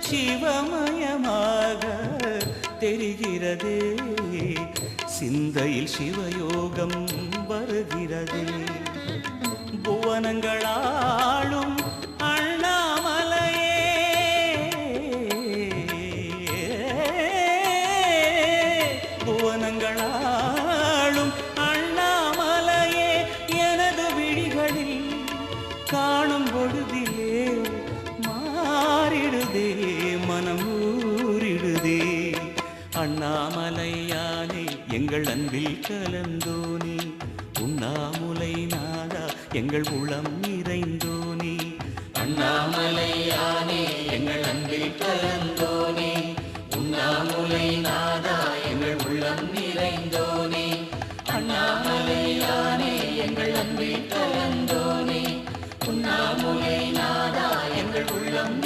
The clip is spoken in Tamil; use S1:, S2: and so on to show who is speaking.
S1: சிவமயமாக தெரிகிறதே, சிந்தையில் சிவயோகம் வருகிறதே. புவனங்களாளும் அண்ணாமலையே, புவனங்களாளும் அண்ணாமலையே, எனது விழிகளில் காணும் பொழுதிலே மாறிடுதே, மனம் ஊறிடுதே. அண்ணாமலையானே எங்கள் அன்பில் கலந்தோனே, உண்ணாமுலை நாதா எங்கள் உளம் நிறைந்தோனே. அண்ணாமலையானே எங்கள் அன்பில் கலந்தோனே, உண்ணாமுலை நாதா எங்கள் உள்ளம் நிறைந்தோனே. அண்ணாமலையானே எங்கள் அன்பில் கலந்தோனே, உண்ணாமுலை நாதா எங்கள் உள்ளம்